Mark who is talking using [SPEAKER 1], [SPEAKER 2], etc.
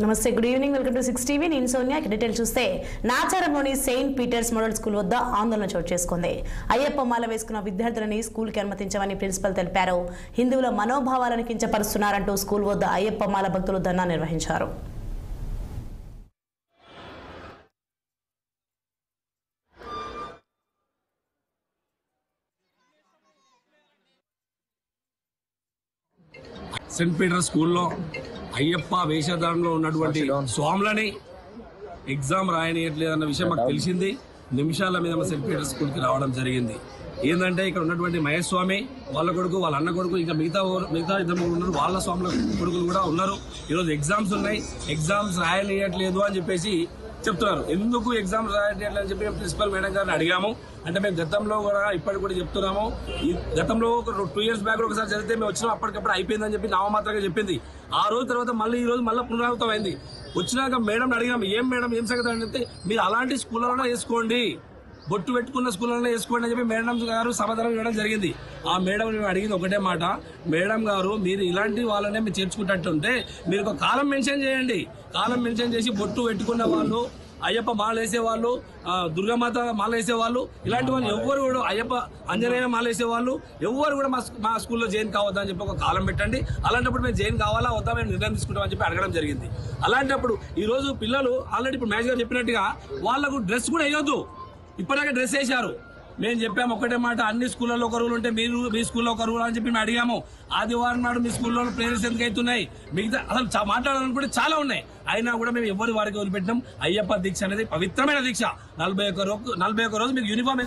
[SPEAKER 1] నమస్తే, good evening, welcome to 6 TV. నేను Sonia. Detail చూస్తే నాచారంలోని సెయింట్ పీటర్స్ మోడల్ స్కూల్ వద్ద ఆందోళన చోటు చేసుకుంది. అయ్యప్ప మాల వేసుకున్న విద్యార్థులని స్కూల్కి అనుమతించమని ప్రిన్సిపల్ తెలిపారు. హిందువుల మనోభావాలను కించపరుస్తున్నారంటూ స్కూల్ వద్ద అయ్యప్ప మాల భక్తులు ధర్నా నిర్వహించారు.
[SPEAKER 2] సెయింట్ పీటర్ స్కూల్లో అయ్యప్ప వేషధారణలో ఉన్నటువంటి స్వాములని ఎగ్జామ్ రాయనియట్లేదన్న విషయం మాకు తెలిసింది. నిమిషాల మీద సెయింట్ పీటర్ స్కూల్కి రావడం జరిగింది. ఏంటంటే ఇక్కడ ఉన్నటువంటి మహేష్ స్వామి వాళ్ళ కొడుకు, వాళ్ళ అన్న కొడుకు, ఇంకా మిగతా ఇద్దరు ఉన్నారు, వాళ్ళ స్వాముల కొడుకులు కూడా ఉన్నారు. ఈరోజు ఎగ్జామ్స్ ఉన్నాయి, ఎగ్జామ్స్ రాయనియట్లేదు అని చెప్పేసి చెప్తున్నారు. ఎందుకు ఎగ్జామ్స్ రాయట్లేదు అని చెప్పి మేము ప్రిన్సిపల్ మేడం గారిని అడిగాము. అంటే మేము గతంలో కూడా ఇప్పటికి కూడా చెప్తున్నాము. ఈ గతంలో ఒక 2 years బ్యాక్ ఒకసారి జరిగితే మేము వచ్చినాం, అప్పటికప్పుడు అయిపోయిందని చెప్పి నామమాత్రంగా చెప్పింది. ఆ రోజు తర్వాత మళ్ళీ ఈ రోజు మళ్ళీ పునరావృతం అయింది. వచ్చినాక మేడం అడిగాము, ఏం మేడం ఏం సంగతి అంటే, మీరు అలాంటి స్కూళ్ళలోనే వేసుకోండి, బొట్టు పెట్టుకున్న స్కూళ్ళలో వేసుకోండి అని చెప్పి మేడం గారు సమాధానం ఇవ్వడం జరిగింది. ఆ మేడం మేము అడిగింది ఒకటే మాట, మేడం గారు మీరు ఇలాంటి వాళ్ళనే మీరు చేర్చుకుంటుంటే మీరు ఒక కాలం మెన్షన్ చేయండి. కాలం మెన్షన్ చేసి బొట్టు పెట్టుకున్న వాళ్ళు, అయ్యప్ప మాల వేసేవాళ్ళు, దుర్గామాత మాల వేసేవాళ్ళు, ఇలాంటి వాళ్ళు ఎవ్వరు కూడా, అయ్యప్ప ఆంజనేయ మాల వేసేవాళ్ళు ఎవ్వరు కూడా మా స్కూల్లో జాయిన్ కావద్దని చెప్పి ఒక కాలం పెట్టండి. అలాంటప్పుడు మేము జాయిన్ కావాలా వద్దా మేము నిర్ణయం తీసుకుంటామని చెప్పి అడగడం జరిగింది. అలాంటప్పుడు ఈ రోజు పిల్లలు ఆల్రెడీ ఇప్పుడు మ్యాచ్ గారు చెప్పినట్టుగా వాళ్ళకు డ్రెస్ కూడా వేయొద్దు, ఇప్పటిదాకా డ్రెస్ వేశారు. మేము చెప్పాము ఒకటే మాట, అన్ని స్కూళ్ళలో ఒక రూల్ ఉంటే మీరు మీ స్కూల్లో ఒక రూల్ అని చెప్పి మేము అడిగాము. ఆదివారం నాడు మీ స్కూల్లో ప్రేయర్స్ ఎందుకు అవుతున్నాయి, మిగతా అసలు మాట్లాడాలనుకుంటే చాలా ఉన్నాయి. అయినా కూడా మేము ఎవరి వారికి వదిలిపెట్టినాం. అయ్యప్ప దీక్ష అనేది పవిత్రమైన దీక్ష. 41 రోజు మీకు యూనిఫామ్